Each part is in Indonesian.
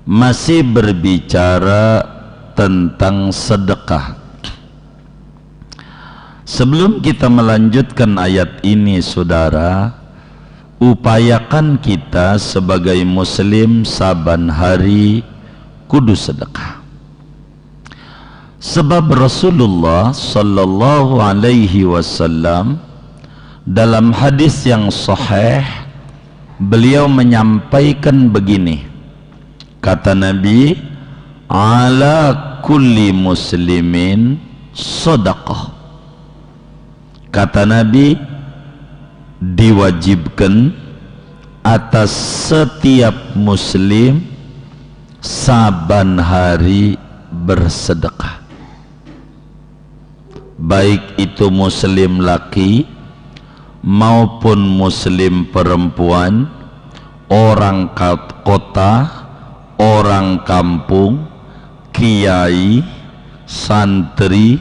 masih berbicara tentang sedekah. Sebelum kita melanjutkan ayat ini, saudara, upayakan kita sebagai muslim saban hari kudu sedekah. Sebab Rasulullah sallallahu alaihi wasallam dalam hadis yang sahih, beliau menyampaikan begini, kata Nabi, ala kulli muslimin sedekah. Kata Nabi, diwajibkan atas setiap muslim saban hari bersedekah, baik itu muslim laki maupun muslim perempuan, orang kota, orang kampung, kiai, santri,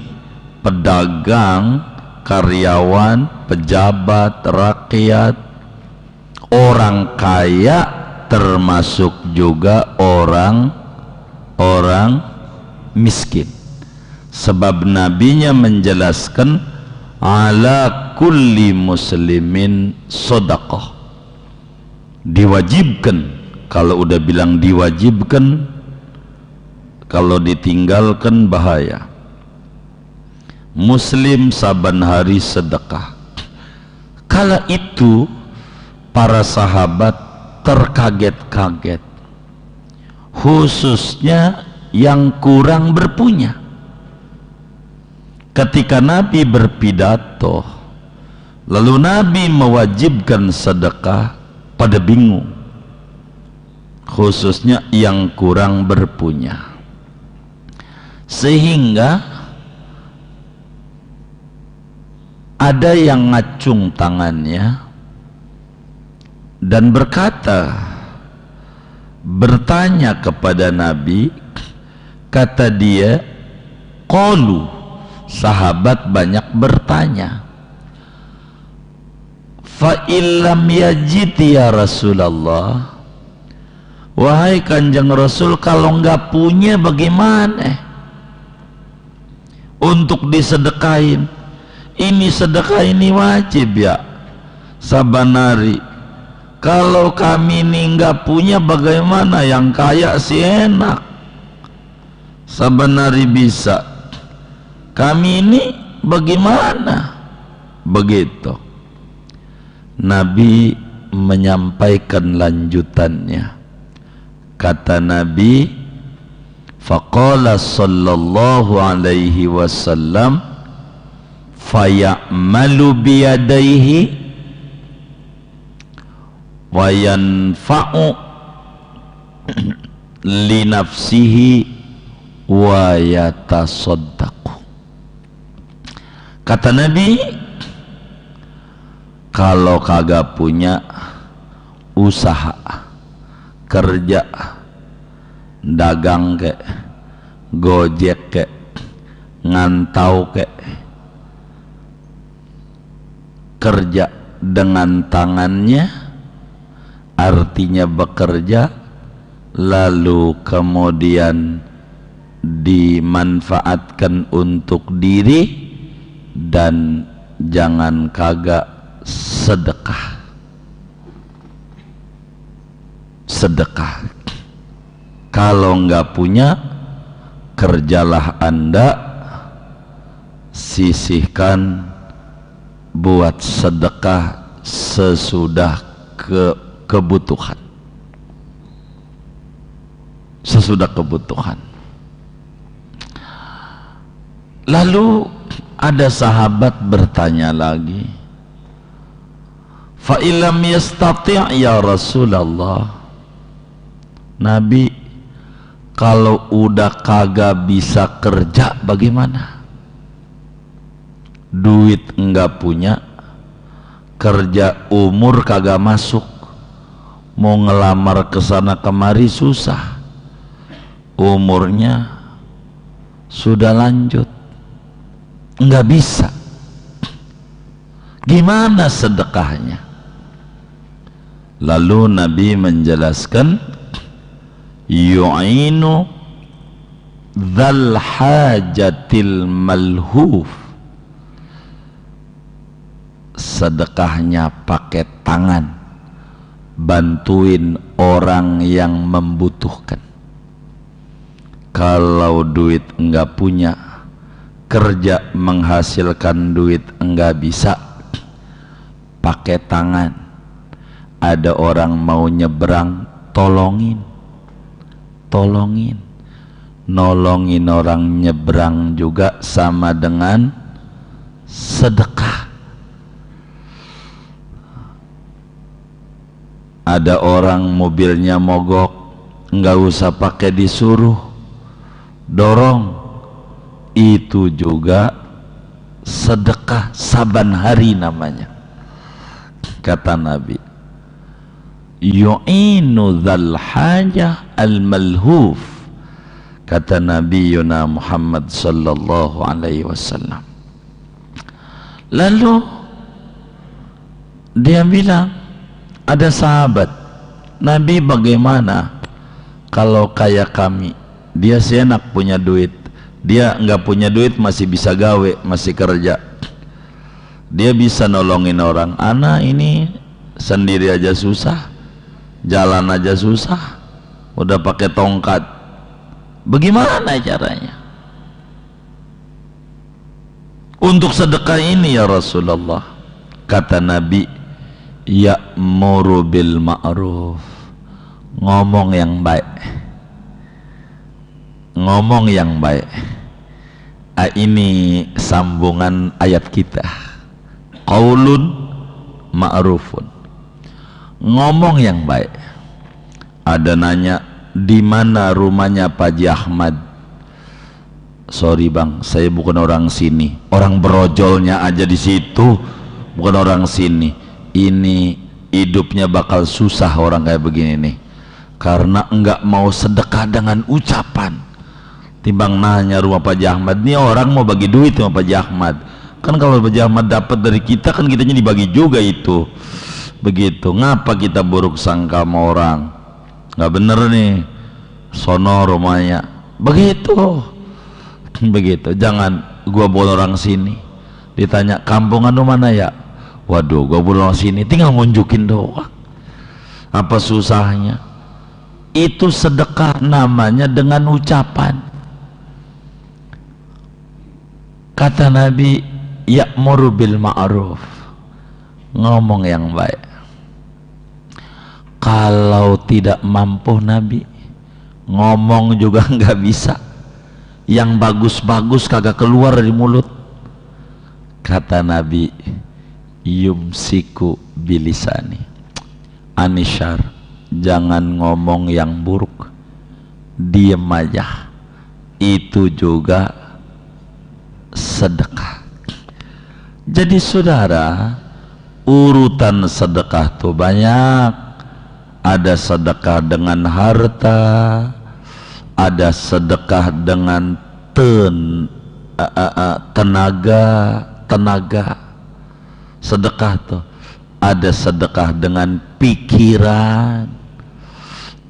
pedagang, karyawan, pejabat, rakyat, orang kaya, termasuk juga orang miskin. Sebab nabinya menjelaskan ala kulli muslimin sedekah, diwajibkan. Kalau udah bilang diwajibkan, kalau ditinggalkan bahaya. Muslim saban hari sedekah. Kala itu para sahabat terkaget-kaget, khususnya yang kurang berpunya. Ketika Nabi berpidato, lalu Nabi mewajibkan sedekah, pada bingung, khususnya yang kurang berpunya. Sehingga ada yang ngacung tangannya dan bertanya kepada Nabi. Kata dia, qalu, sahabat banyak bertanya, fa illam yajid ya Rasulullah, wahai Kanjeng Rasul, kalau nggak punya bagaimana untuk disedekain? Ini sedekah ini wajib ya saban hari. Kalau kami ini nggak punya bagaimana? Yang kaya sih enak, saban hari bisa. Kami ini bagaimana? Begitu. Nabi menyampaikan lanjutannya. Kata Nabi, faqala sallallahu alaihi wasallam, fayamalu biyadaihi wa yanfa'u li nafsihi wa yatasaddaqu. Kata Nabi, kalau kagak punya, usaha, kerja, dagang kek, gojek kek, ngantau kek, kerja dengan tangannya, artinya bekerja, lalu kemudian dimanfaatkan untuk diri, dan jangan kagak sedekah. Sedekah. Kalau nggak punya, kerjalah Anda, sisihkan buat sedekah sesudah kebutuhan. Sesudah kebutuhan. Lalu ada sahabat bertanya lagi, fa illam yastati' ya Rasulullah, Nabi, kalau udah kagak bisa kerja bagaimana? Duit enggak punya, kerja umur kagak masuk, mau ngelamar kesana kemari susah, umurnya sudah lanjut, enggak bisa. Gimana sedekahnya? Lalu Nabi menjelaskan, yu'inu dzal hajatil malhuf, sedekahnya pakai tangan, bantuin orang yang membutuhkan. Kalau duit enggak punya, kerja menghasilkan duit enggak bisa, pakai tangan. Ada orang mau nyebrang, tolongin, tolongin. Nolongin orang nyebrang juga sama dengan sedekah. Ada orang mobilnya mogok, nggak usah pakai disuruh, dorong, itu juga sedekah saban hari namanya. Kata Nabi, yu'inu dzal hajah al malhuf, kata Nabi Yuna Muhammad sallallahu alaihi wasallam. Lalu dia bilang, ada sahabat, Nabi bagaimana kalau kayak kami, dia seenak punya duit, dia nggak punya duit masih bisa gawe, masih kerja, dia bisa nolongin orang. Ana ini sendiri aja susah, jalan aja susah, udah pakai tongkat, bagaimana caranya untuk sedekah ini ya Rasulullah? Kata Nabi, ya'muru bil ma'ruf, ngomong yang baik, ngomong yang baik. Ini sambungan ayat kita, qaulun ma'rufun, ngomong yang baik. Ada nanya, di mana rumahnya Pak Haji Ahmad? Sorry bang, saya bukan orang sini, orang berojolnya aja di situ, bukan orang sini. Ini hidupnya bakal susah orang kayak begini nih, karena enggak mau sedekah dengan ucapan. Timbang nanya rumah Pak Haji Ahmad, nih orang mau bagi duit sama Pak Haji Ahmad, kan kalau Pak Haji Ahmad dapat dari kita, kan kitanya dibagi juga itu. Begitu, ngapa kita buruk sangka sama orang? Nggak bener nih, sono rumahnya, begitu, begitu. Jangan gua bawa orang sini, ditanya kampungan lu mana ya, waduh gua bawa orang sini, tinggal ngunjukin doang, apa susahnya? Itu sedekah namanya dengan ucapan. Kata Nabi, ya'muru bil ma'ruf, ngomong yang baik. Kalau tidak mampu Nabi, ngomong juga nggak bisa, yang bagus-bagus kagak keluar dari mulut. Kata Nabi, yumsiku bilisani, anishar, jangan ngomong yang buruk, diem aja, itu juga sedekah. Jadi saudara, urutan sedekah tuh banyak. Ada sedekah dengan harta, ada sedekah dengan tenaga, sedekah tuh. Ada sedekah dengan pikiran,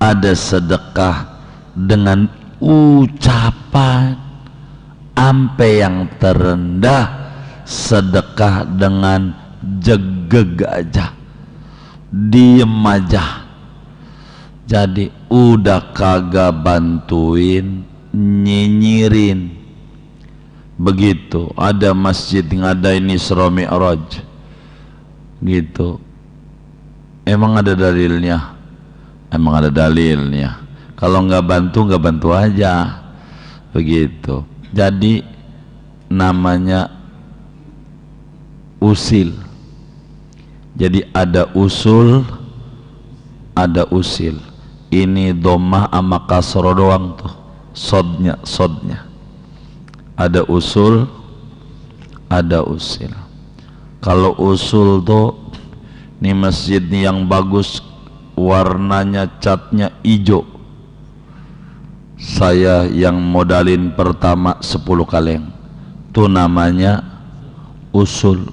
ada sedekah dengan ucapan, ampe yang terendah sedekah dengan jegeg aja, diem aja. Jadi udah kagak bantuin, nyinyirin. Begitu, ada masjid ngadain Isra Mi'raj gitu, emang ada dalilnya? Emang ada dalilnya. Kalau nggak bantu aja, begitu. Jadi namanya usil. Jadi ada usul, ada usil. Ini domah sama kasro doang tuh, sodnya. Ada usul, ada usil. Kalau usul tuh, nih masjid nih yang bagus, warnanya catnya hijau, saya yang modalin pertama 10 kaleng, tuh namanya usul.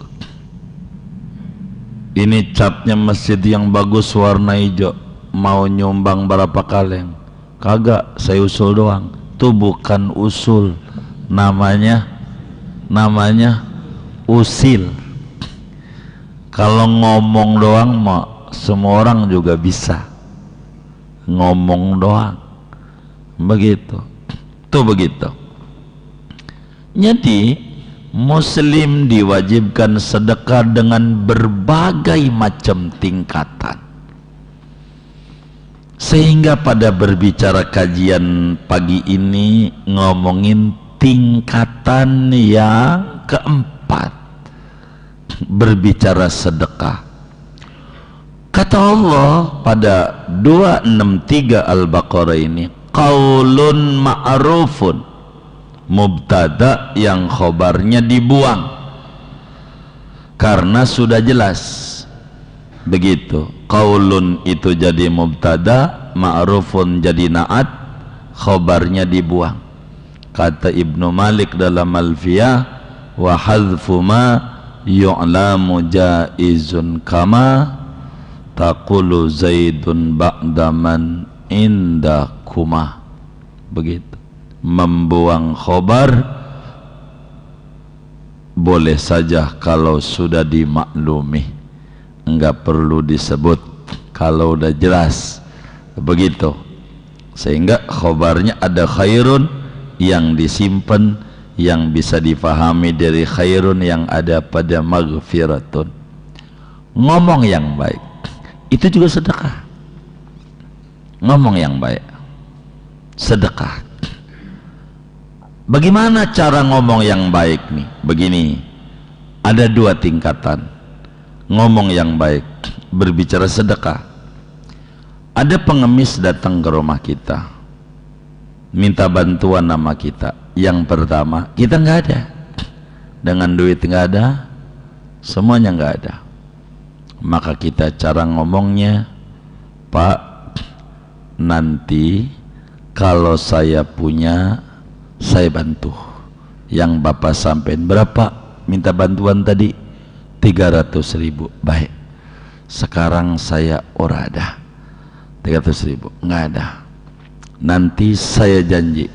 Ini catnya masjid yang bagus warna hijau, mau nyumbang berapa kaleng, Kagak, saya usul doang. Itu bukan usul, namanya usil. Kalau ngomong doang mah semua orang juga bisa ngomong doang, begitu. Tuh begitu. Jadi muslim diwajibkan sedekah dengan berbagai macam tingkatan. Sehingga pada berbicara kajian pagi ini ngomongin tingkatan yang keempat, berbicara sedekah. Kata Allah pada 263 Al-Baqarah ini, qaulun ma'rufun, mubtada yang khobarnya dibuang karena sudah jelas. Begitu, qaulun itu jadi mubtada, ma'rufun jadi na'at, khobarnya dibuang. Kata Ibnu Malik dalam Alfiyah, wa hadfu ma yu'lamu jaizun kama taqulu zaidun ba'daman indakuma. Begitu. Membuang khobar boleh saja kalau sudah dimaklumi, enggak perlu disebut kalau udah jelas. Begitu. Sehingga khobarnya ada khairun yang disimpan, yang bisa difahami dari khairun yang ada pada maghfiratun. Ngomong yang baik itu juga sedekah. Ngomong yang baik sedekah. Bagaimana cara ngomong yang baik nih? Begini, ada dua tingkatan ngomong yang baik, berbicara sedekah. Ada pengemis datang ke rumah kita, minta bantuan sama kita. Yang pertama, kita nggak ada, dengan duit nggak ada, semuanya nggak ada. Maka kita cara ngomongnya, Pak, nanti kalau saya punya, saya bantu. Yang Bapak sampein berapa minta bantuan tadi? 300.000. Baik, sekarang saya ora ada 300.000, nggak ada. Nanti saya janji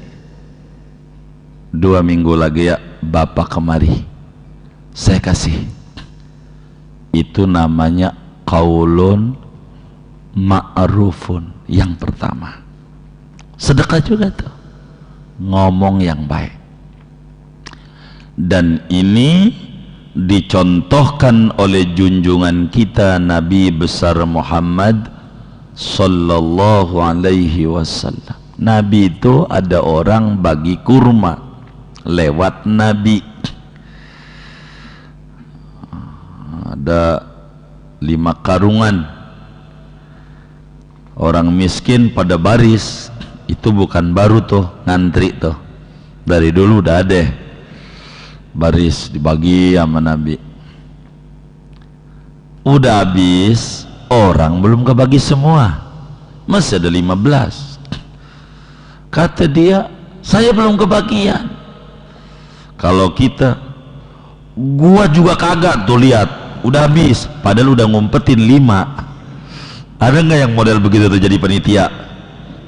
2 minggu lagi ya Bapak kemari, saya kasih. Itu namanya qaulun ma'rufun. Yang pertama sedekah juga tuh, ngomong yang baik. Dan ini dicontohkan oleh junjungan kita Nabi besar Muhammad sallallahu alaihi wasallam. Nabi itu ada orang bagi kurma lewat Nabi. Ada 5 karungan, orang miskin pada baris. Itu bukan baru tuh ngantri tuh, dari dulu udah ada baris dibagi sama Nabi. Udah habis, orang belum kebagi semua, masih ada 15. Kata dia, saya belum kebagian. Kalau kita, gua juga kagak tuh, lihat udah habis, padahal udah ngumpetin 5. Ada nggak yang model begitu tuh jadi panitia?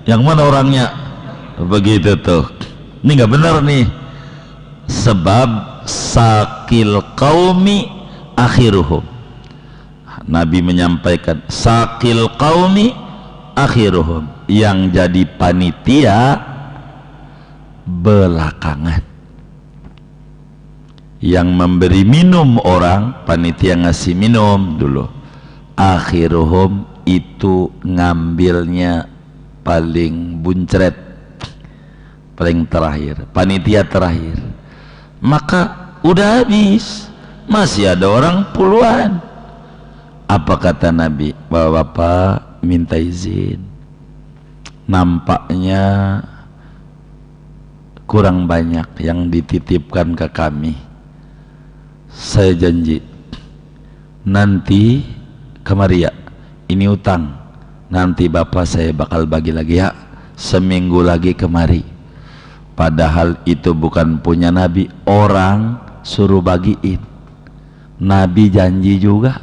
Yang mana orangnya? Begitu tuh. Ini nggak benar nih. Sebab sakil qaumi akhiruhum. Nabi menyampaikan sakil qaumi akhiruhum, yang jadi panitia belakangan. Yang memberi minum orang, panitia ngasih minum dulu. Akhiruhum itu ngambilnya paling buncret, paling terakhir, panitia terakhir. Maka udah habis, masih ada orang puluhan. Apa kata Nabi? Bapak minta izin, nampaknya kurang banyak yang dititipkan ke kami. Saya janji nanti kemari ya, ini utang, nanti Bapak saya bakal bagi lagi ya, seminggu lagi kemari. Padahal itu bukan punya Nabi, orang suruh bagiin. Nabi janji juga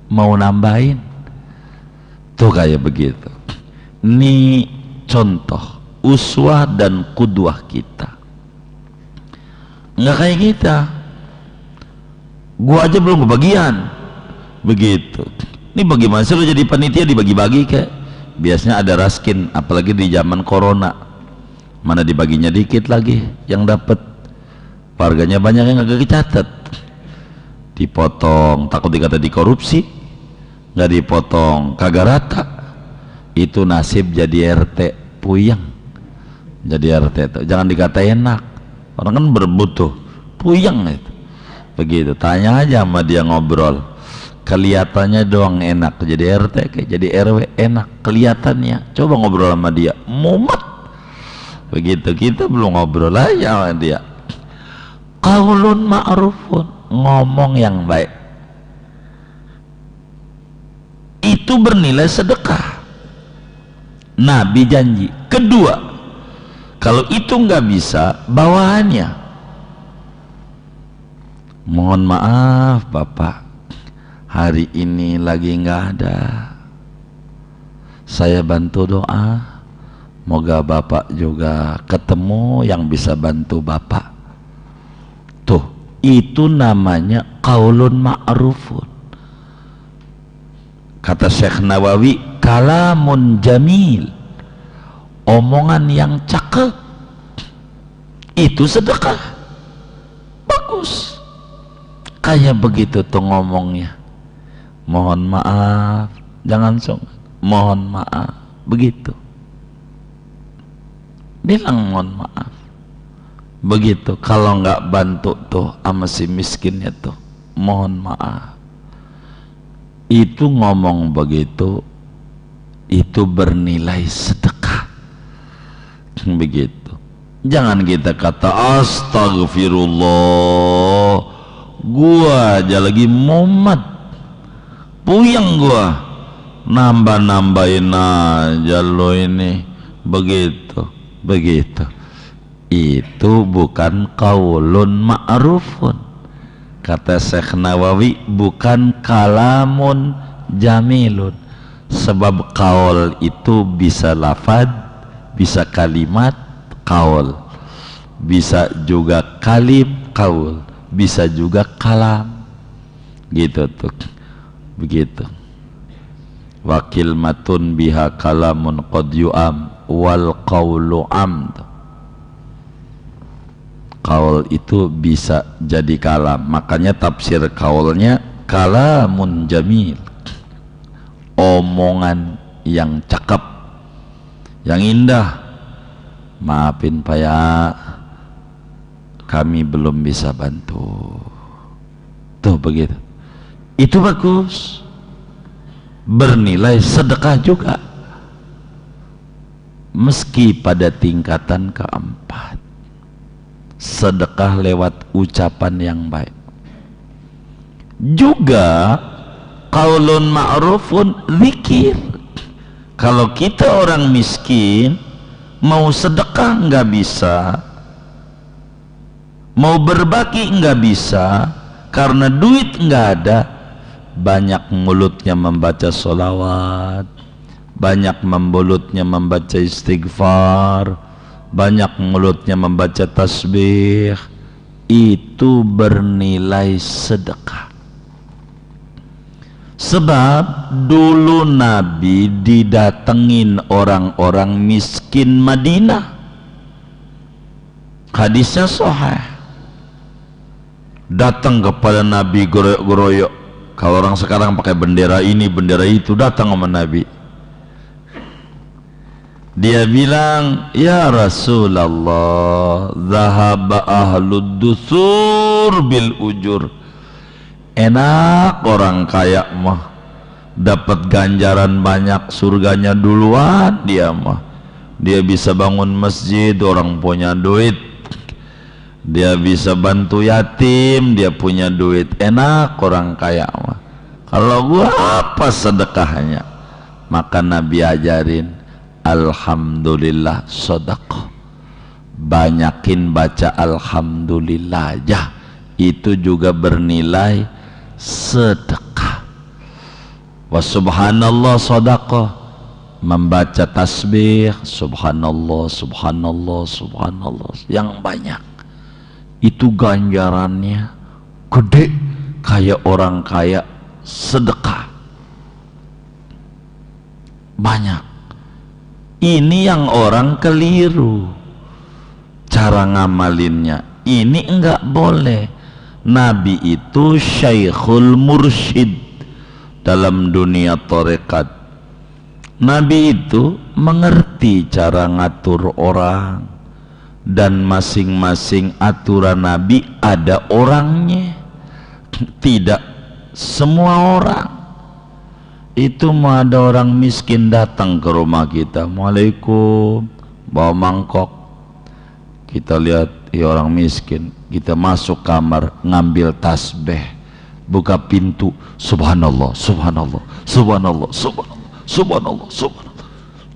mau nambahin. Tuh kayak begitu. Ini contoh, uswah dan qudwah kita. Nggak kayak kita, gua aja belum kebagian begitu. Ini bagaimana sih lo jadi panitia dibagi-bagi kayak biasanya ada raskin, apalagi di zaman corona, mana dibaginya dikit lagi yang dapat, warganya banyak yang nggak dicatat, dipotong takut dikata dikorupsi, nggak dipotong kagak rata. Itu nasib jadi RT puyeng. Jadi RT itu jangan dikata enak, orang kan berebut tuh puyeng itu begitu. Tanya aja sama dia, ngobrol kelihatannya doang enak, jadi RT kayak jadi RW enak kelihatannya, coba ngobrol sama dia mumet begitu. Kita belum ngobrol aja sama dia. Qaulun ma'rufun, ngomong yang baik itu bernilai sedekah. Nabi janji. Kedua, kalau itu nggak bisa, bawaannya, mohon maaf Bapak, hari ini lagi nggak ada, saya bantu doa, moga Bapak juga ketemu yang bisa bantu Bapak. Tuh, itu namanya qaulun ma'rufun. Kata Syekh Nawawi, kalamun jamil, omongan yang cakep, itu sedekah. Bagus kayak begitu tuh ngomongnya. Mohon maaf, jangan sungkan, mohon maaf, begitu bilang mohon maaf begitu. Kalau nggak bantu tuh sama si miskinnya tuh, mohon maaf. Itu ngomong begitu, itu bernilai sedekah begitu. Jangan kita kata astagfirullah, gua aja lagi mumet, puyeng gua, nambah-nambahin aja lo ini begitu. Itu bukan qaulun ma'rufun. Kata Syekh Nawawi, bukan kalamun jamilun. Sebab qaul itu bisa lafad, bisa kalimat qaul, bisa juga kalim qaul, bisa juga kalam gitu tuh begitu. Wakil matun biha kalamun qad yu'am wal qaulu amd. Qaul itu bisa jadi kalam, makanya tafsir qaulnya kalamun jamil, omongan yang cakep, yang indah. Maafin Pak ya, kami belum bisa bantu. Tuh begitu, itu bagus, bernilai sedekah juga, meski pada tingkatan keempat. Sedekah lewat ucapan yang baik. Juga qaulun ma'rufun zikir. Kalau kita orang miskin, mau sedekah nggak bisa, mau berbagi nggak bisa, karena duit nggak ada. Banyak mulutnya membaca sholawat, banyak mulutnya membaca istighfar, banyak mulutnya membaca tasbih, itu bernilai sedekah. Sebab dulu Nabi didatengin orang-orang miskin Madinah, hadisnya sahih, datang kepada Nabi geroyok-geroyok. Kalau orang sekarang pakai bendera ini bendera itu, datang sama Nabi. Dia bilang, ya Rasulullah, zahaba ahlud dusur bil ujur. Enak orang kaya mah, dapat ganjaran banyak, surganya duluan dia mah. Dia bisa bangun masjid, orang punya duit. Dia bisa bantu yatim, dia punya duit. Enak orang kaya mah. Kalau gua apa sedekahnya? Maka Nabi ajarin, alhamdulillah sedekah. Banyakin baca alhamdulillah aja, itu juga bernilai sedekah. Wa subhanallah sedekah. membaca tasbih subhanallah subhanallah subhanallah yang banyak, itu ganjarannya gede kayak orang kaya sedekah banyak. Ini yang orang keliru cara ngamalinnya. Ini enggak boleh. Nabi itu Syekhul Mursyid dalam dunia tarekat. Nabi itu mengerti cara ngatur orang, dan masing-masing aturan Nabi ada orangnya. Tidak semua orang itu mau ada orang miskin datang ke rumah kita, Assalamualaikum, bawa mangkok, kita lihat ya orang miskin, kita masuk kamar ngambil tasbih, buka pintu subhanallah subhanallah subhanallah subhanallah subhanallah subhanallah.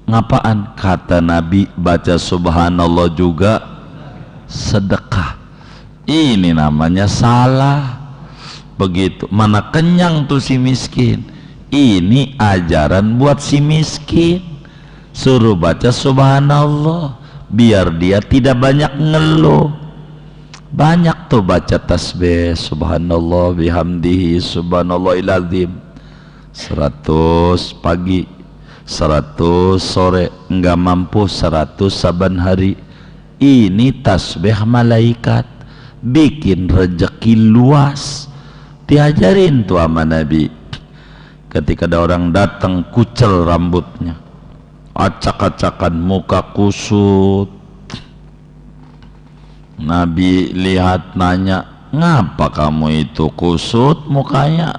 Ngapaan? Kata Nabi, baca subhanallah juga sedekah. Ini namanya salah. Begitu, mana kenyang tuh si miskin. Ini ajaran buat si miskin, suruh baca subhanallah biar dia tidak banyak ngeluh. Banyak tuh baca tasbih subhanallah bihamdihi subhanallahil azim 100 pagi, 100 sore, enggak mampu 100 saban hari. Ini tasbih malaikat, bikin rezeki luas. Diajarin tuh sama Nabi. Ketika ada orang datang kucel rambutnya, acak-acakan, muka kusut, Nabi lihat, nanya, ngapa kamu itu kusut mukanya,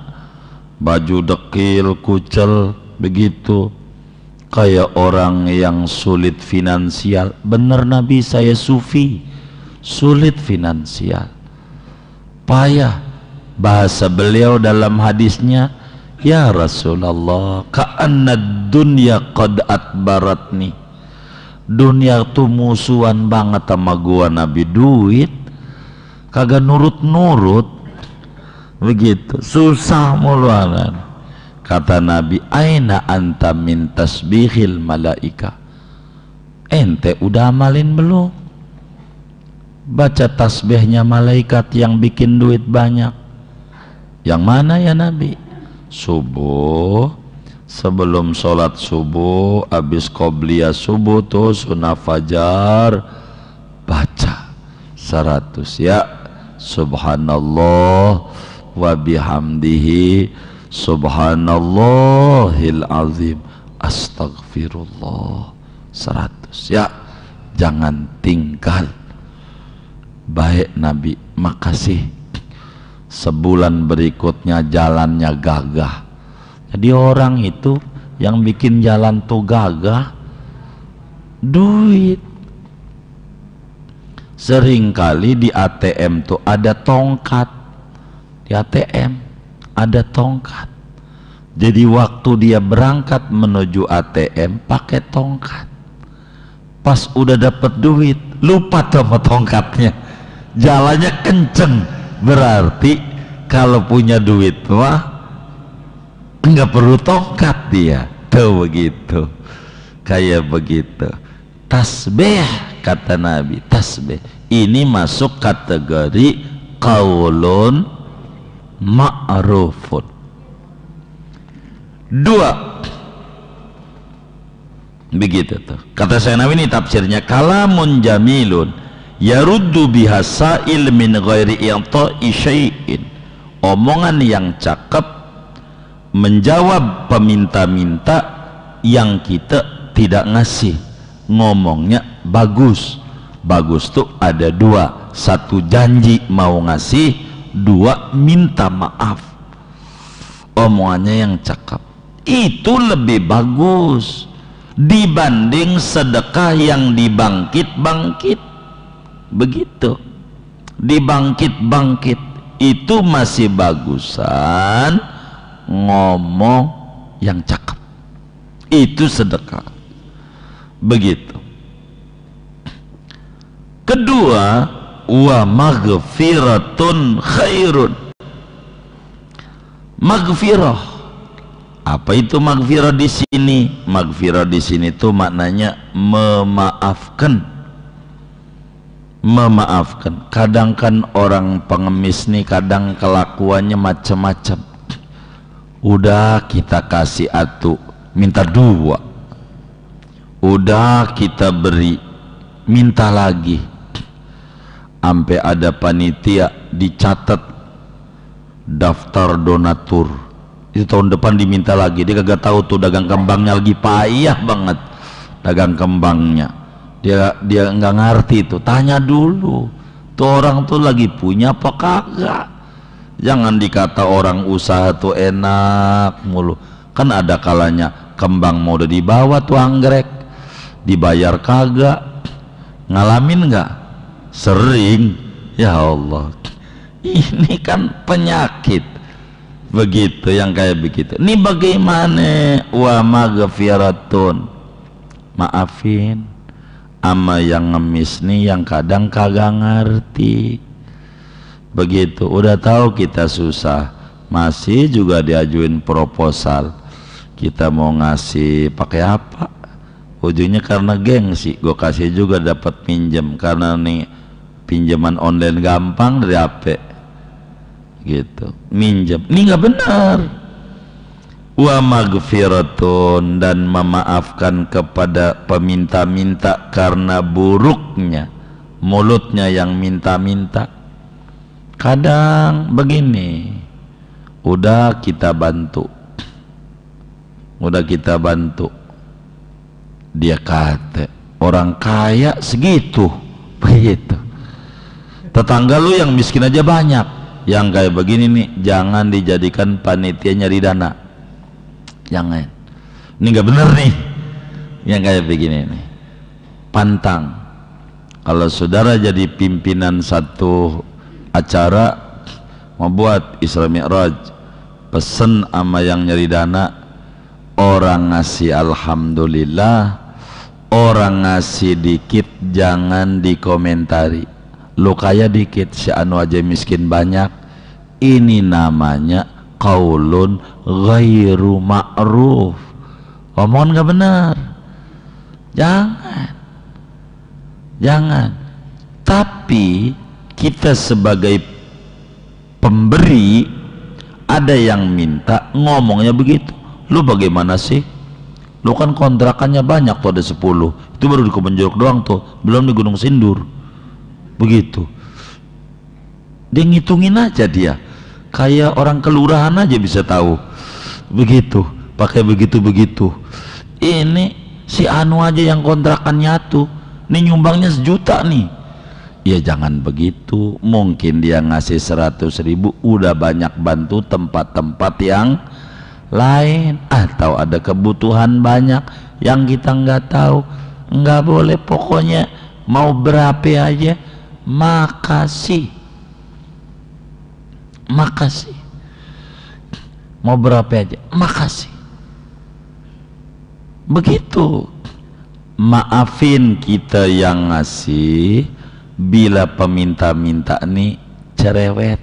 baju dekil, kucel begitu, kayak orang yang sulit finansial. Bener Nabi, saya sufi, sulit finansial, payah. Bahasa beliau dalam hadisnya, ya Rasulullah, ka'anna dunya qad atbaratni. Dunia tuh musuhan banget sama gua Nabi. Duit kagak nurut-nurut, begitu, susah muluan. Kata Nabi, aina anta min tasbihil malaika. Ente udah amalin belum baca tasbihnya malaikat yang bikin duit banyak? Yang mana ya Nabi? Subuh, sebelum sholat subuh, habis qobliyah subuh tuh sunnah fajar, baca 100 ya subhanallah wa bihamdihi subhanallahil azim astagfirullah 100 ya. Jangan tinggal. Baik Nabi, makasih. Sebulan berikutnya jalannya gagah. Jadi orang itu yang bikin jalan tuh gagah, duit. Seringkali di ATM tuh ada tongkat. Di ATM ada tongkat. Jadi waktu dia berangkat menuju ATM pakai tongkat. Pas udah dapet duit, lupa sama tongkatnya. Jalannya kenceng. Berarti kalau punya duit mah nggak perlu tongkat dia. Tuh begitu, kayak begitu. Tasbih, kata Nabi, tasbih ini masuk kategori qaulun ma'rufun. 2, begitu tuh kata saya Nabi. Ini tafsirnya, kalamun jamilun yaruddu bihasail min ghairi i'ta'i syai'in. Omongan yang cakep menjawab peminta-minta yang kita tidak ngasih. Ngomongnya bagus. Bagus tuh ada 2, 1 janji mau ngasih, 2 minta maaf. Omongannya yang cakep itu lebih bagus dibanding sedekah yang dibangkit-bangkit. Begitu, dibangkit-bangkit itu masih bagusan ngomong yang cakep, itu sedekah. Begitu. Kedua, wa maghfiratun khairun. Maghfirah, Apa itu maghfirah di sini? Maghfirah di sini tuh maknanya memaafkan. Memaafkan. Kadang kan orang pengemis nih kadang kelakuannya macam-macam. Udah kita kasih atu, minta dua. Udah kita beri, minta lagi. Sampai ada panitia dicatat daftar donatur. Itu tahun depan diminta lagi. Dia kagak tahu tuh dagang kembangnya lagi payah banget. Dagang kembangnya. Dia nggak ngerti itu. Tanya dulu. Tuh orang tuh lagi punya apa kagak. Jangan dikata orang usaha tuh enak mulu. Kan ada kalanya kembang mau udah dibawa tuh anggrek. Dibayar kagak. Ngalamin nggak? Sering. Ya Allah, ini kan penyakit begitu, yang kayak begitu. Ini bagaimana? Wa maghfiratun, maafin ama yang ngemis nih yang kadang kagak ngerti begitu. Udah tahu kita susah, masih juga diajuin proposal. Kita mau ngasih pakai apa? Ujungnya karena gengsi, gue kasih juga dapat pinjam karena nih pinjaman online gampang dari HP gitu, minjem. Ini nggak benar. Wa maghfiratun, dan memaafkan kepada peminta-minta karena buruknya mulutnya yang minta-minta. Kadang begini, udah kita bantu, dia kata orang kaya segitu begitu. Tetangga lu yang miskin aja banyak. Yang kayak begini nih jangan dijadikan panitia nyari dana. Jangan. Ini nggak bener nih. Yang kayak begini nih. Pantang. Kalau saudara jadi pimpinan satu acara mau buat Isra Mi'raj, pesen sama yang nyari dana, orang ngasih alhamdulillah, orang ngasih dikit jangan dikomentari. Lo kaya dikit, si anu aja miskin banyak. Ini namanya qaulun ghairu ma'ruf. Omongan gak benar. Jangan. Tapi kita sebagai pemberi, ada yang minta ngomongnya begitu. Lu bagaimana sih? Lu kan kontrakannya banyak tuh, ada 10. Itu baru di Kebun Jeruk doang tuh, belum di Gunung Sindur. Begitu dia ngitungin aja, dia kayak orang kelurahan aja bisa tahu begitu, pakai begitu. Ini si anu aja yang kontrakan nyatu nih nyumbangnya 1 juta nih. Ya jangan begitu, mungkin dia ngasih 100.000 udah banyak bantu tempat-tempat yang lain, atau ada kebutuhan banyak yang kita nggak tahu. Nggak boleh, pokoknya mau berapa aja makasih, mau berapa aja makasih, begitu. Maafin kita yang ngasih bila peminta-minta nih cerewet.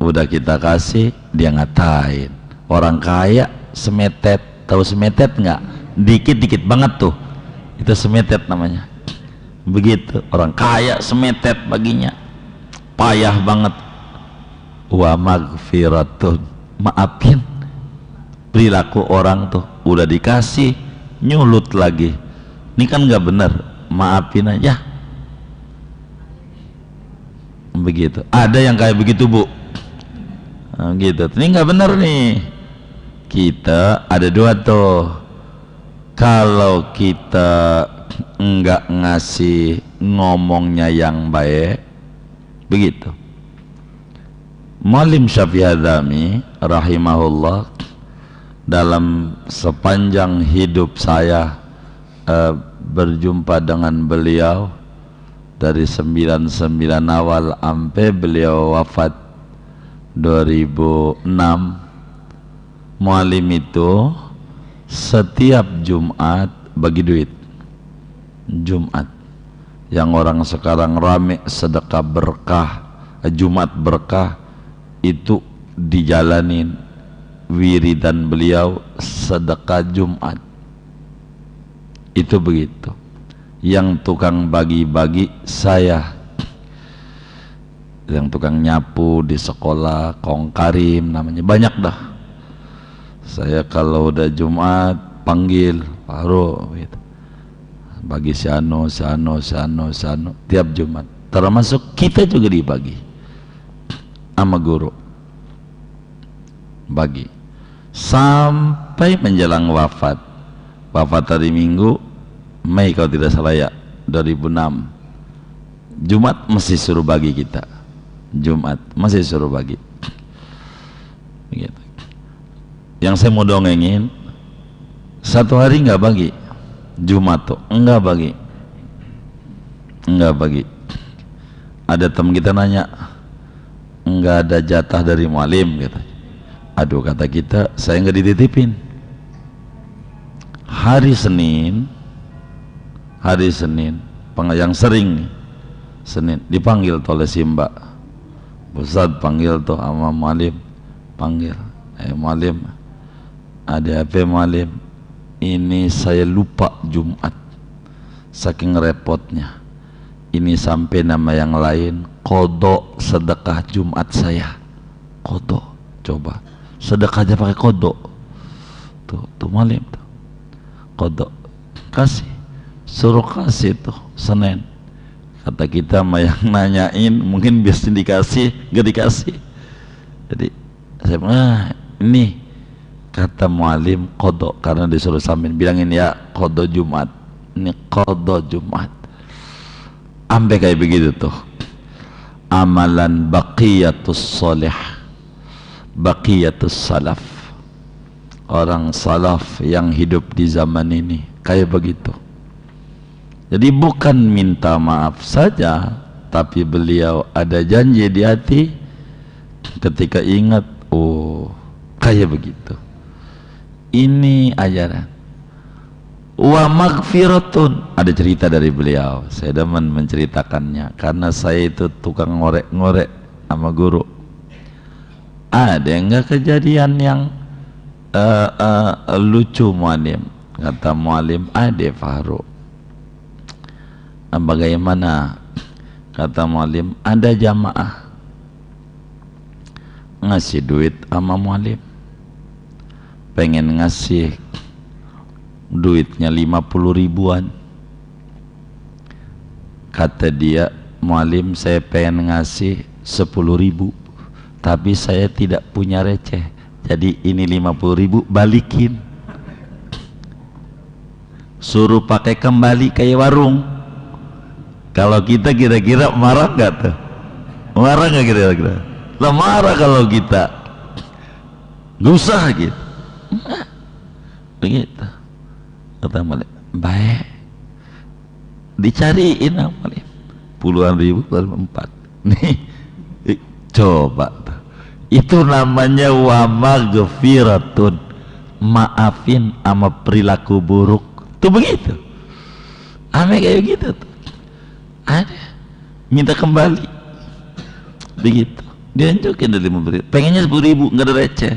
Udah kita kasih dia ngatain orang kaya semetet. Tahu semetet nggak? Dikit-dikit banget tuh, itu semetet namanya. Begitu, orang kaya semetet baginya, payah banget. Wa maghfiratun, maafin. Perilaku orang tuh udah dikasih nyulut lagi. Ini kan nggak bener, maafin aja. Begitu. Ada yang kayak begitu, Bu. Nah, gitu. Ini nggak bener nih. Kita ada 2 tuh. Kalau kita enggak ngasih ngomongnya yang baik, begitu. Muallim Syafi'i Hadzami rahimahullah, dalam sepanjang hidup saya berjumpa dengan beliau dari 99 awal sampai beliau wafat 2006. Muallim itu setiap Jumat bagi duit. Jumat yang orang sekarang rame sedekah berkah, Jumat berkah, itu dijalanin wiridan beliau sedekah Jumat. Itu begitu. Yang tukang bagi-bagi saya, yang tukang nyapu di sekolah, Kong Karim namanya, banyak dah. Saya kalau udah Jumat panggil Paro gitu. Bagi si Ano tiap Jumat. Termasuk kita juga dibagi sama guru, bagi sampai menjelang wafat hari Minggu Mei kalau tidak salah ya, 2006. Jumat masih suruh bagi kita, Jumat masih suruh bagi begitu. Yang saya mau dongengin, satu hari nggak bagi Jumat tuh, enggak bagi. Ada teman kita nanya, enggak ada jatah dari mualim gitu. Aduh, kata kita, saya nggak dititipin. Hari Senin yang sering nih, Senin dipanggil tuh oleh Simba, Ustadz panggil tuh sama mualim, panggil, mualim, ada apa mualim? Ini saya lupa Jumat, saking repotnya. Ini sampai nama yang lain kodok sedekah Jumat saya. Kodok, coba sedekahnya pakai kodok. Tuh malim tuh, kodok kasih, suruh kasih tuh Senin. Kata kita mah yang nanyain mungkin biasanya dikasih, gak dikasih. Jadi saya bilang, ini kata mualim kodok, karena disuruh sambil bilangin ya kodok Jumat, ini kodok Jumat. Sampai kayak begitu tuh amalan baqiyatus soleh, baqiyatus salaf, orang salaf yang hidup di zaman ini kayak begitu. Jadi bukan minta maaf saja, tapi beliau ada janji di hati ketika ingat, oh kayak begitu. Ini ajaran. Wa maghfiratun, ada cerita dari beliau, saya demen menceritakannya karena saya itu tukang ngorek-ngorek sama guru. Ada enggak kejadian yang lucu mualim? Kata mualim, ada Fahru. Bagaimana? Kata mualim, ada jamaah ngasih duit sama mualim, pengen ngasih duitnya 50 ribuan. Kata dia, mualim saya pengen ngasih 10 ribu, tapi saya tidak punya receh, jadi ini 50 ribu balikin. Suruh pakai kembali kayak warung. Kalau kita kira-kira marah nggak tuh? Marah nggak kira-kira? Lah marah kalau kita gusah gitu. Begitu. Kata Malik, baik, dicariin Malik puluhan ribu, 4 nih, coba tuh. Itu namanya wa maghfiratun, maafin sama perilaku buruk tuh begitu. Ame kayak gitu tuh, ada minta kembali begitu, dianjukin dari memberi, pengennya 10 ribu, nggak ada receh.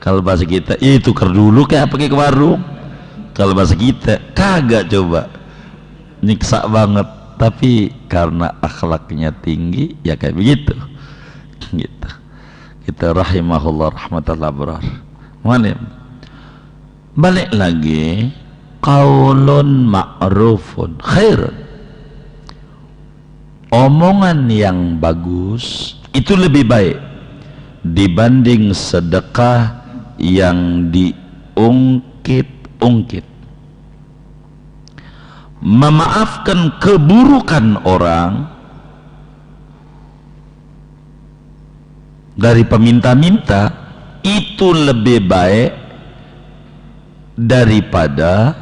Kalau bahasa kita, itu tukar dulu kayak pakai ke warung. Kalau bahasa kita, kagak, coba nyiksa banget, tapi karena akhlaknya tinggi ya kayak begitu gitu. Kita rahimahullah rahmatullah berar. Balik lagi, qaulun ma'rufun khairun, omongan yang bagus itu lebih baik dibanding sedekah yang diungkit. Memaafkan keburukan orang dari peminta-minta itu lebih baik daripada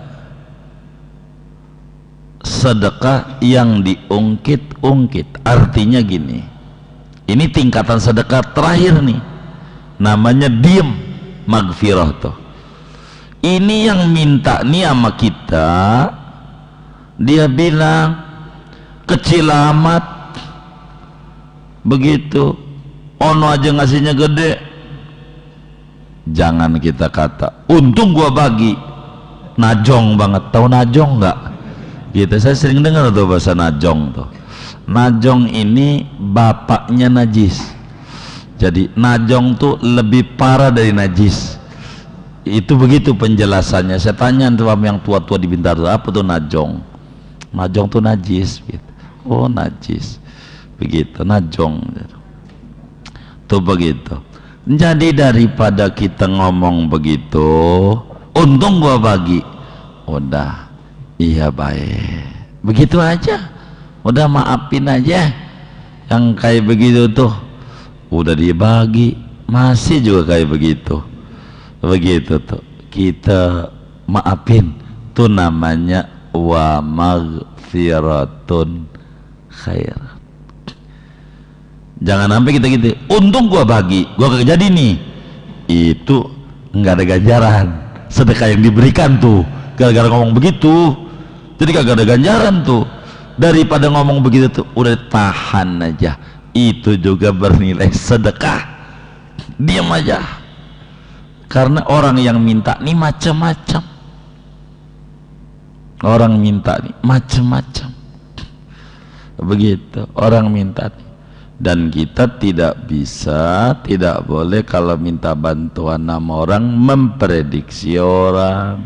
sedekah yang diungkit-ungkit. Artinya gini, ini tingkatan sedekah terakhir nih, namanya diem maghfirah tuh. Ini yang minta nih sama kita, dia bilang kecil amat begitu, ono aja ngasihnya gede, Jangan kita kata untung gua bagi, najong banget. Tahu najong nggak? Gitu, saya sering dengar tuh bahasa najong tuh. Najong ini bapaknya najis. Jadi najong tuh lebih parah dari najis. Itu begitu penjelasannya. Saya tanya tuh yang tua-tua di Bintaro, apa tuh najong? Najong tuh najis gitu. Oh najis, begitu najong tuh begitu. Jadi daripada kita ngomong begitu, untung gua bagi, udah iya baik, begitu aja, udah maafin aja. Yang kayak begitu tuh udah dibagi masih juga kayak begitu, begitu tuh kita maafin, tuh namanya wa maghfiratun khair. Jangan sampai kita gitu, untung gua bagi, gua kagak jadi nih, itu nggak ada ganjaran sedekah yang diberikan tuh gara-gara ngomong begitu, jadi kagak ada ganjaran tuh. Daripada ngomong begitu tuh udah tahan aja, itu juga bernilai sedekah, diam aja. Karena orang yang minta nih macam-macam, orang minta nih macam-macam, begitu orang minta nih. Dan kita tidak bisa, tidak boleh kalau minta bantuan sama orang memprediksi orang.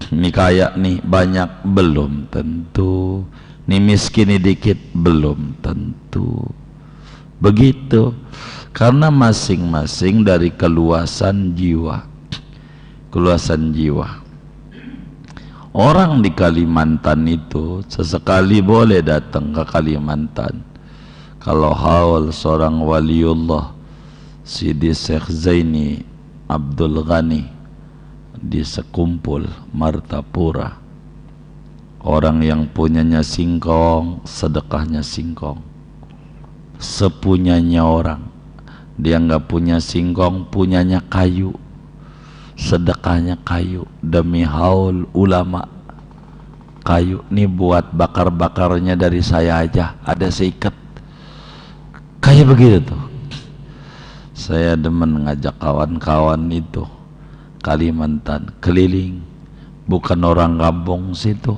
Ini kaya nih banyak, belum tentu. Nih miskin nih dikit, belum tentu. Begitu. Karena masing-masing dari keluasan jiwa. Keluasan jiwa. Orang di Kalimantan itu sesekali boleh datang ke Kalimantan. Kalau haul seorang waliullah Sidi Syekh Zaini Abdul Ghani di Sekumpul Martapura, orang yang punyanya singkong, sedekahnya singkong. Sepunyanya orang, dia nggak punya singkong, punyanya kayu, sedekahnya kayu. Demi haul ulama, kayu nih buat bakar-bakarnya dari saya aja, ada seikat. Kayak begitu tuh. Saya demen ngajak kawan-kawan itu Kalimantan keliling, bukan orang kampung situ.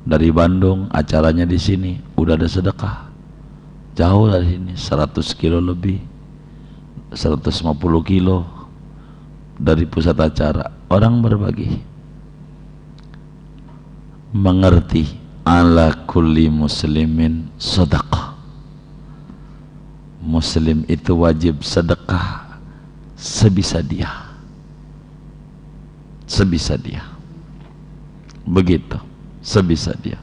Dari Bandung acaranya di sini, udah ada sedekah. Jauh dari sini 100 kilo lebih, 150 kilo dari pusat acara. Orang berbagi, mengerti ala kulli muslimin sedekah. Muslim itu wajib sedekah sebisa dia, sebisa dia, begitu, sebisa dia.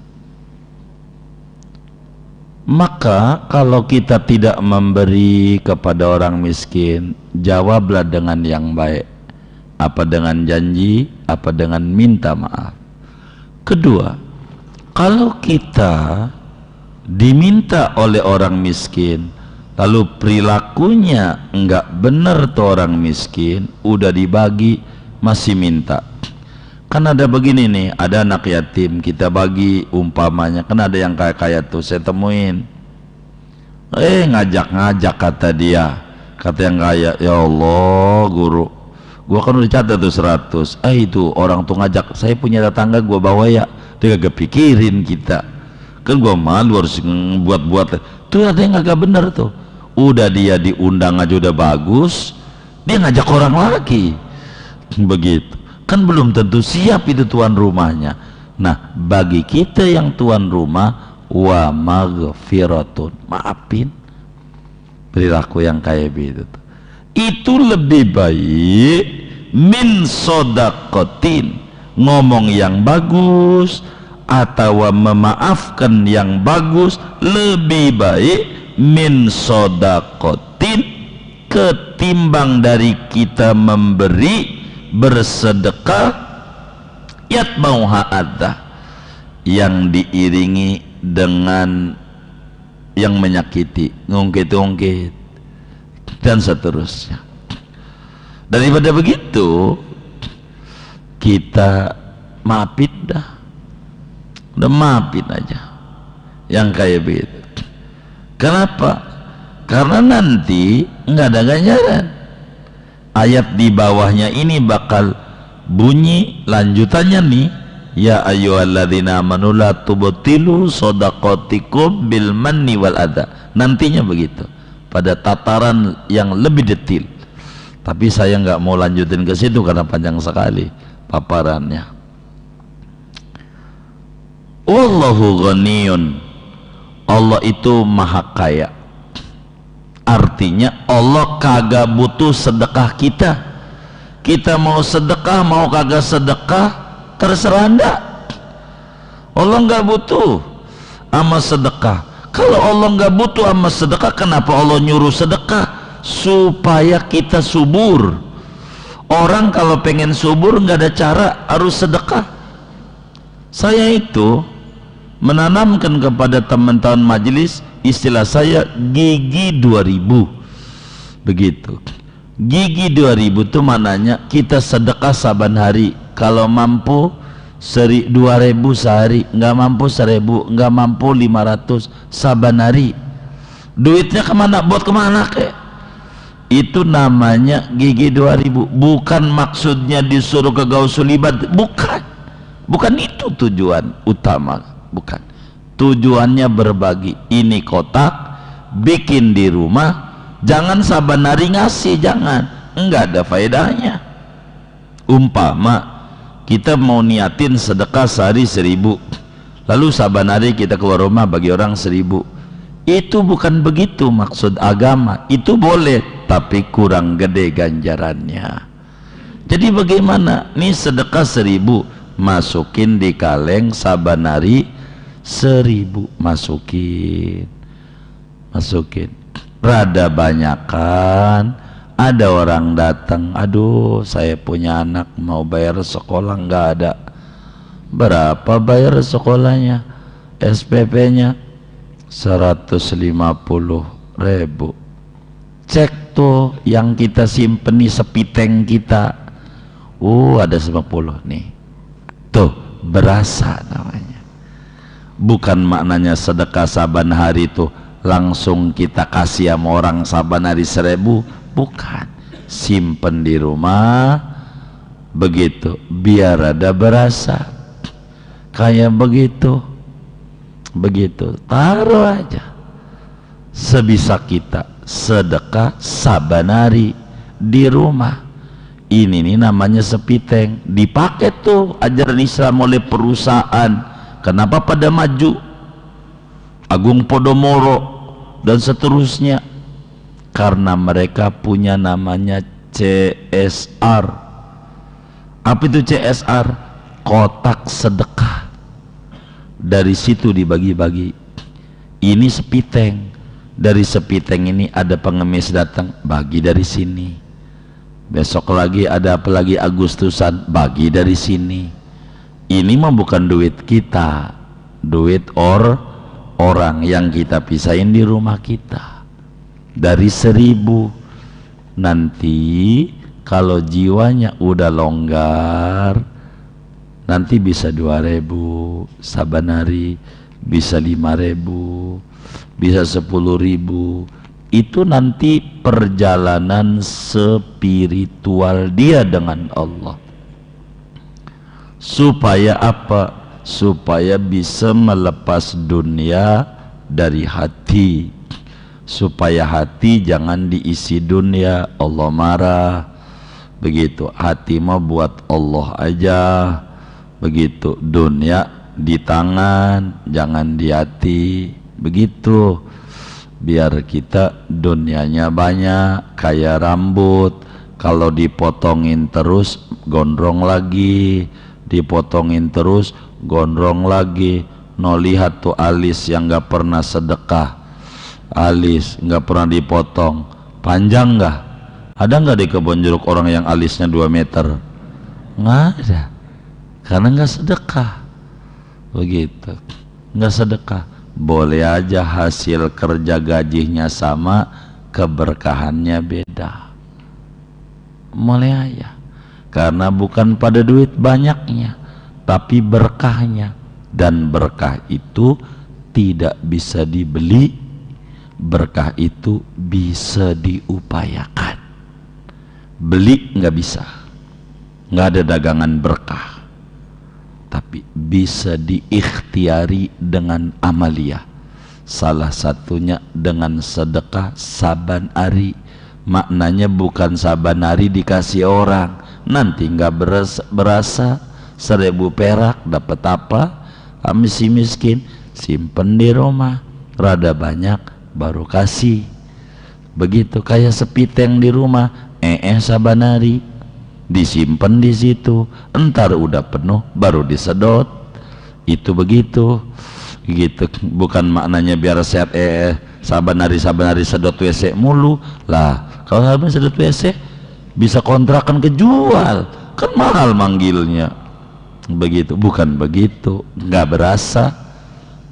Maka kalau kita tidak memberi kepada orang miskin, jawablah dengan yang baik. Apa dengan janji, apa dengan minta maaf. Kedua, kalau kita diminta oleh orang miskin, lalu perilakunya enggak benar tuh orang miskin, udah dibagi masih minta. Kan ada begini nih, ada anak yatim kita bagi umpamanya, kan ada yang kaya-kaya tuh saya temuin, ngajak-ngajak kata dia, kata yang kaya, ya Allah guru, gua kan udah catat tuh 100, itu orang tuh ngajak, saya punya tetangga gua bawa ya, dia gak pikirin kita, kan gua malu harus buat-buat tuh. Ada yang agak bener tuh, udah dia diundang aja udah bagus, dia ngajak orang lagi, begitu kan belum tentu siap itu tuan rumahnya. Nah bagi kita yang tuan rumah, wa maghfiratun, maafin. Perilaku yang kayak begitu itu lebih baik min sodakotin, ngomong yang bagus atau memaafkan yang bagus, lebih baik min sodakotin ketimbang dari kita memberi bersedekah yatmauha adha, yang diiringi dengan yang menyakiti, ngungkit-ngungkit dan seterusnya. Daripada begitu kita maafin dah, udah maafin aja yang kayak begitu. Kenapa? Karena nanti nggak ada ganjaran. ayat di bawahnya ini bakal bunyi lanjutannya nih, ya ayyuhalladzina amanu la tubtilu shadaqatikum bil manni wal adha. Nantinya begitu pada tataran yang lebih detail, tapi saya nggak mau lanjutin ke situ karena panjang sekali paparannya. Wallahu ghaniyun, Allah itu maha kaya. Artinya Allah kagak butuh sedekah kita. Kita mau sedekah mau kagak sedekah terserah Anda. Allah nggak butuh sama sedekah. Kalau Allah nggak butuh sama sedekah, kenapa Allah nyuruh sedekah? Supaya kita subur. Orang kalau pengen subur nggak ada cara, harus sedekah. Saya itu menanamkan kepada teman-teman majelis, istilah saya gigi 2000 begitu. Gigi 2000 itu mananya kita sedekah saban hari. Kalau mampu 2000 sehari, nggak mampu 1000, nggak mampu 500 saban hari. Duitnya kemana? Buat kemana kek? Itu namanya gigi 2000. Bukan maksudnya disuruh ke Gausulibat, bukan itu tujuan utama, bukan. Tujuannya berbagi. Ini kotak bikin di rumah, jangan saban hari ngasih, jangan, enggak ada faedahnya. Umpama kita mau niatin sedekah sehari 1000, lalu saban hari kita keluar rumah bagi orang 1000, itu bukan begitu maksud agama. Itu boleh, tapi kurang gede ganjarannya. Jadi bagaimana nih, sedekah 1000 masukin di kaleng, saban hari 1000 masukin rada banyakan. Ada orang datang, aduh saya punya anak mau bayar sekolah, nggak ada. Berapa bayar sekolahnya? SPP-nya 150.000. Cek tuh yang kita simpen di sepiteng kita, ada 10 nih, tuh berasa namanya. Bukan maknanya sedekah saban hari tuh langsung kita kasih sama orang saban hari 1000, bukan. Simpen di rumah begitu, biar ada berasa kayak begitu, taruh aja. Sebisa kita sedekah saban hari di rumah. Ini nih namanya sepiteng, dipakai tuh ajaran Islam oleh perusahaan. Kenapa pada maju? Agung Podomoro dan seterusnya, karena mereka punya namanya CSR. Apa itu CSR? Kotak sedekah. Dari situ dibagi-bagi. Ini sepiteng, dari sepiteng ini ada pengemis datang, bagi dari sini. Besok lagi ada apa lagi, Agustusan, bagi dari sini. Ini mah bukan duit kita, duit orang yang kita pisahin di rumah kita. Dari 1000, nanti kalau jiwanya udah longgar, nanti bisa 2000 saban hari, bisa 5000, bisa 10.000. Itu nanti perjalanan spiritual dia dengan Allah. Supaya apa? Supaya bisa melepas dunia dari hati, supaya hati jangan diisi dunia, Allah marah. Begitu, hati mau buat Allah aja. Begitu, dunia di tangan, jangan di hati. Begitu, biar kita dunianya banyak. Kayak rambut, kalau dipotongin terus gondrong lagi, dipotongin terus gondrong lagi. No, lihat tuh alis yang gak pernah sedekah, alis gak pernah dipotong, panjang gak? Ada gak di kebun jeruk orang yang alisnya 2 meter? Nggak ada, karena gak sedekah. Begitu, gak sedekah. Boleh aja hasil kerja gajinya sama, keberkahannya beda. Boleh aja, karena bukan pada duit banyaknya, tapi berkahnya. Dan berkah itu tidak bisa dibeli, berkah itu bisa diupayakan, beli nggak bisa, nggak ada dagangan berkah, tapi bisa diikhtiari dengan amaliyah. Salah satunya dengan sedekah saban hari. Maknanya bukan saban hari dikasih orang, nanti nggak berasa 1000 perak dapat apa, si miskin simpen di rumah, rada banyak baru kasih. Begitu kayak sepiteng di rumah, saban hari disimpan di situ, entar udah penuh baru disedot. Itu begitu gitu, bukan maknanya biar sehat saban hari sedot WC mulu lah. Kalau habis sedot WC bisa kontrakan kejual, kan mahal manggilnya. Begitu, bukan begitu, nggak berasa.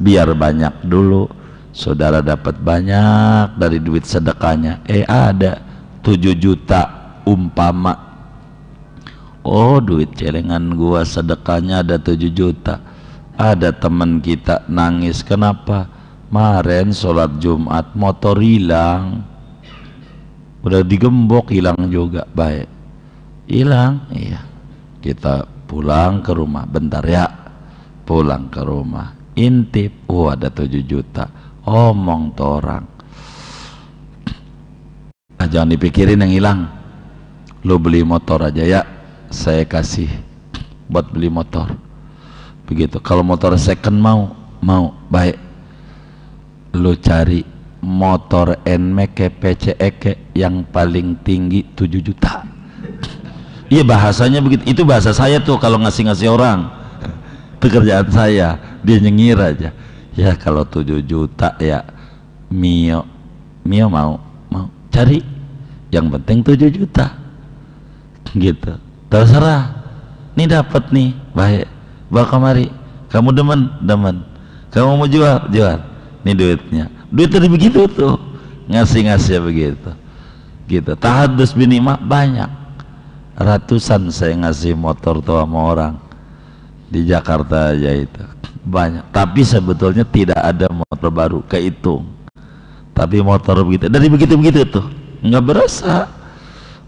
Biar banyak dulu, saudara dapat banyak dari duit sedekahnya. Ada 7 juta umpama, oh duit celengan gua sedekahnya ada 7 juta. Ada teman kita nangis, kenapa? Kemarin sholat Jumat motor hilang, udah digembok hilang juga. Baik, hilang, iya, kita pulang ke rumah bentar ya, pulang ke rumah intip, ada 7 juta. Omong tuh orang, jangan dipikirin yang hilang, lo beli motor aja ya, saya kasih buat beli motor. Begitu. Kalau motor second mau baik, lo cari motor NMAX PCX yang paling tinggi 7 juta. Iya, bahasanya begitu. Itu bahasa saya tuh kalau ngasih orang. Pekerjaan saya, dia nyengir aja. Ya kalau 7 juta ya Mio mau cari yang penting 7 juta gitu, terserah. Nih dapat nih, baik, bawa kemari, kamu demen, kamu mau jual, nih duit tadi begitu tuh, ngasih begitu gitu. Tahadus binimah banyak, ratusan saya ngasih motor tuh sama orang di Jakarta aja itu banyak. Tapi sebetulnya tidak ada motor baru kehitung, tapi motor begitu dari begitu tuh nggak berasa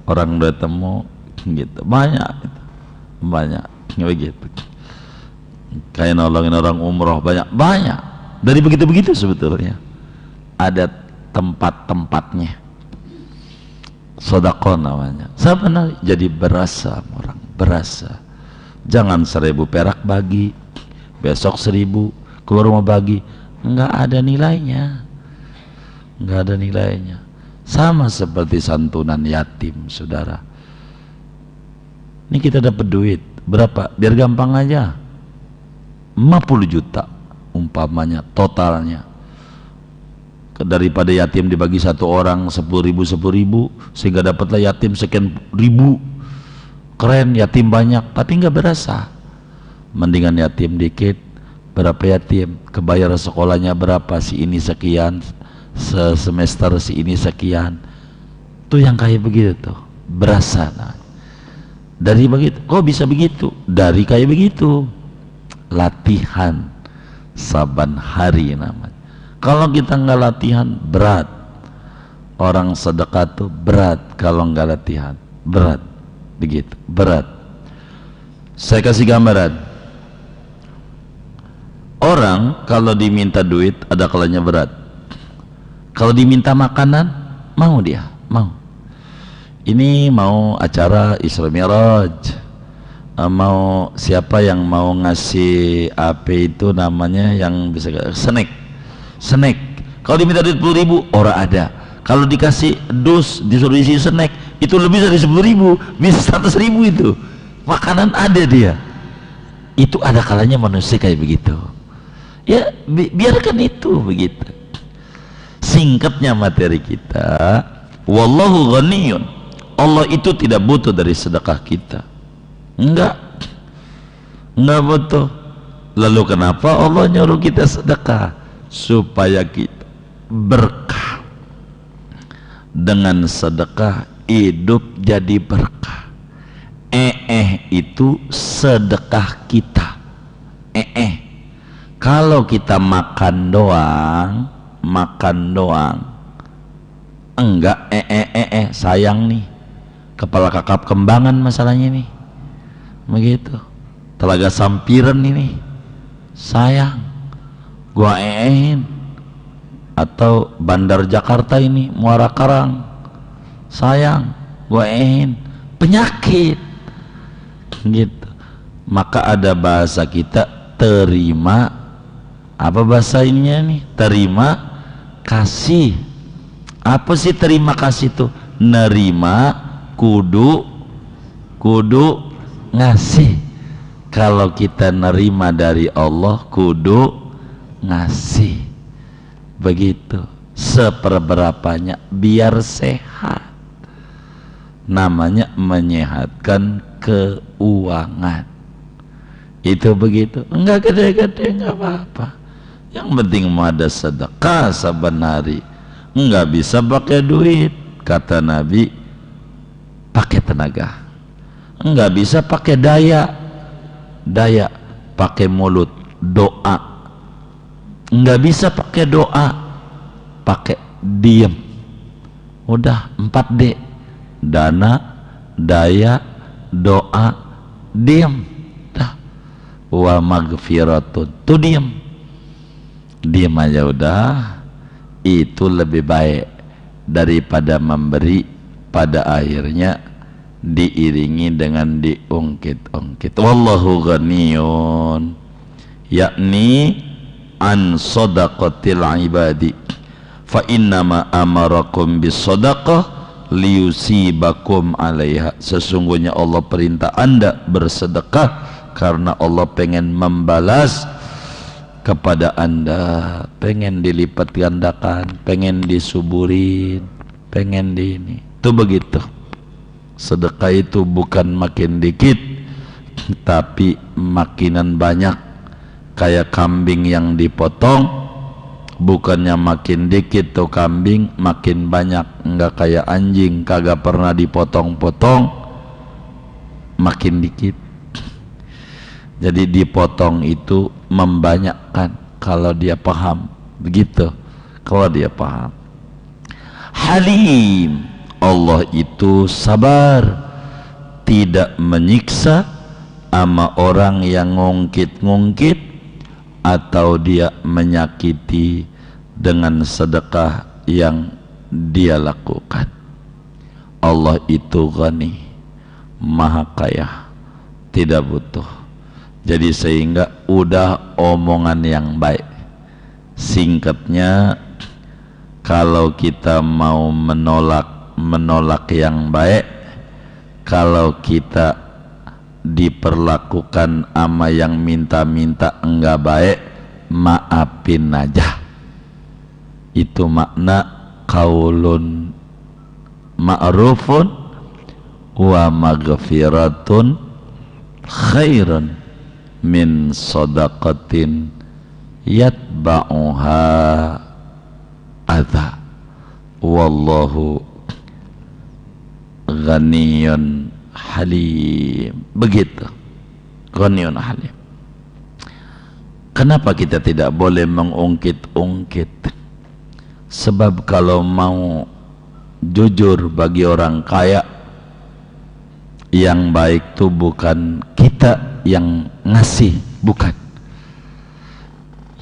orang udah temu gitu. Banyak begitu, kayak nolongin orang umroh, banyak dari begitu sebetulnya. Ada tempat-tempatnya, sedekah namanya. Sebenarnya jadi berasa orang, berasa. Jangan 1000 perak bagi, besok 1000 keluar rumah bagi, nggak ada nilainya. Sama seperti santunan yatim, saudara. Ini kita dapat duit berapa, biar gampang aja, 50 juta umpamanya totalnya. Daripada yatim dibagi satu orang 10.000 sehingga dapatlah yatim sekian ribu. Keren, yatim banyak tapi nggak berasa. Mendingan yatim dikit. Berapa yatim, kebayar sekolahnya berapa, si ini sekian, semester si ini sekian. Tuh yang kayak begitu tuh berasa. Nah, dari begitu, kok bisa begitu? Dari kayak begitu, latihan saban hari namanya. Kalau kita nggak latihan berat. Orang sedekah tuh berat kalau nggak latihan, berat. Begitu, berat. Saya kasih gambaran. Orang kalau diminta duit ada kalanya berat. Kalau diminta makanan mau dia, mau. Ini mau acara Isra Mi'raj, mau siapa yang mau ngasih apa itu namanya yang bisa snack. Kalau diminta duit 10.000 orang ada. Kalau dikasih dus disuruh isi snack itu lebih dari 10.000, bisa 100.000 itu. Makanan ada dia. Itu ada kalanya manusia kayak begitu. Ya biarkan itu begitu. Singkatnya materi kita, wallahu ghaniyun. Allah itu tidak butuh dari sedekah kita. Enggak butuh. Lalu kenapa Allah nyuruh kita sedekah? Supaya kita berkah. Dengan sedekah hidup jadi berkah. Itu sedekah kita. Kalau kita makan doang, enggak sayang nih. kepala kakap kembangan masalahnya ini begitu. Telaga Sampiran ini sayang gua atau Bandar Jakarta ini Muara Karang sayang gua penyakit gitu. Maka ada bahasa kita terima, apa bahasa ininya nih, terima kasih. Apa sih terima kasih itu? Nerima kudu ngasih. Kalau kita nerima dari Allah kudu ngasih, begitu seperberapanya biar sehat. Namanya menyehatkan keuangan. Itu begitu. Enggak gede-gede enggak apa-apa. Yang penting mau ada sedekah saban hari. Enggak bisa pakai duit, kata Nabi, pakai tenaga. Enggak bisa pakai daya pakai mulut, doa. Enggak bisa pakai doa, pakai diem. Udah 4D, dana, daya, doa, diem. Dah. Wa maghfiratun, tuh diem aja udah. Itu lebih baik daripada memberi pada akhirnya diiringi dengan diungkit-ungkit. Wallahu ghaniyun, yakni an sadaqatil ibadi fa innama amarakum bis sadaqah liyusibakum alaiha. Sesungguhnya Allah perintah Anda bersedekah karena Allah pengen membalas kepada Anda, pengen dilipat gandakan, pengen disuburin, pengen di ini. Itu begitu. Sedekah itu bukan makin dikit, tapi makinan banyak. Kayak kambing yang dipotong, bukannya makin dikit tuh kambing, makin banyak. Enggak kayak anjing kagak pernah dipotong-potong, makin dikit. Jadi dipotong itu membanyakkan kalau dia paham, begitu. Kalau dia paham. Halim, Allah itu sabar, tidak menyiksa sama orang yang ngungkit-ngungkit atau dia menyakiti dengan sedekah yang dia lakukan. Allah itu ghani, maha kaya, tidak butuh. Jadi sehingga udah omongan yang baik. Singkatnya, kalau kita mau menolak yang baik, kalau kita diperlakukan ama yang minta-minta enggak baik, maafin aja. Itu makna qaulun ma'rufun wa maghfiratun khairun min sadaqatin yatba'uha adha. Wallahu ghaniyun halim. Begitu, ghaniyun halim. Kenapa kita tidak boleh mengungkit-ungkit? Sebab kalau mau jujur bagi orang kaya, yang baik itu bukan kita yang ngasih, bukan.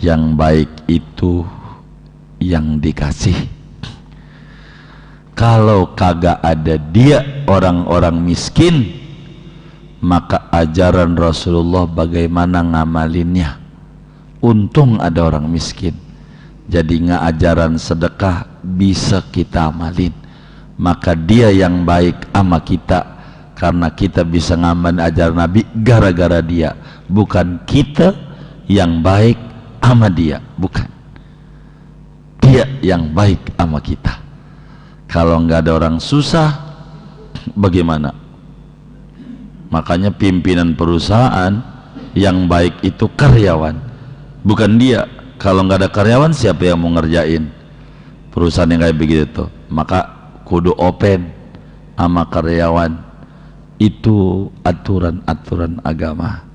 Yang baik itu yang dikasih. Kalau kagak ada dia orang-orang miskin, maka ajaran Rasulullah bagaimana ngamalinnya? Untung ada orang miskin, jadi ajaran sedekah bisa kita amalin. Maka dia yang baik sama kita, karena kita bisa ngamalin ajaran Nabi gara-gara dia, bukan kita yang baik sama dia, bukan. Dia yang baik sama kita. Kalau nggak ada orang susah, bagaimana? Makanya pimpinan perusahaan yang baik itu karyawan, bukan dia. Kalau nggak ada karyawan, siapa yang mau ngerjain perusahaan yang kayak begitu? Maka kudu open sama karyawan. Itu aturan-aturan agama.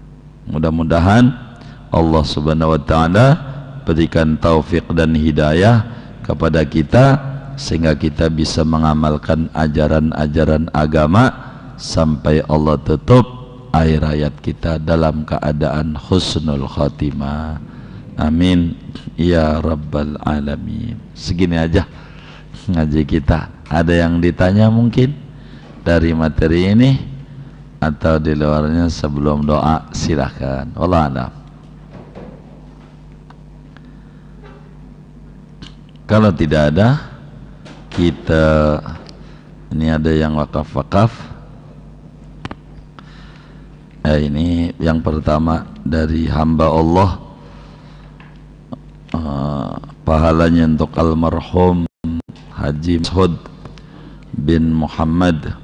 Mudah-mudahan Allah Subhanahu wa ta'ala berikan taufik dan hidayah kepada kita sehingga kita bisa mengamalkan ajaran-ajaran agama sampai Allah tutup akhir hayat kita dalam keadaan husnul khatimah. Amin ya rabbal alamin. Segini aja ngaji kita. Ada yang ditanya mungkin dari materi ini atau di luarnya? Sebelum doa silahkan. Wallahu a'lam. Kalau tidak ada, kita ini ada yang wakaf-wakaf. Ini yang pertama dari hamba Allah, pahalanya untuk almarhum Haji Mas'ud bin Muhammad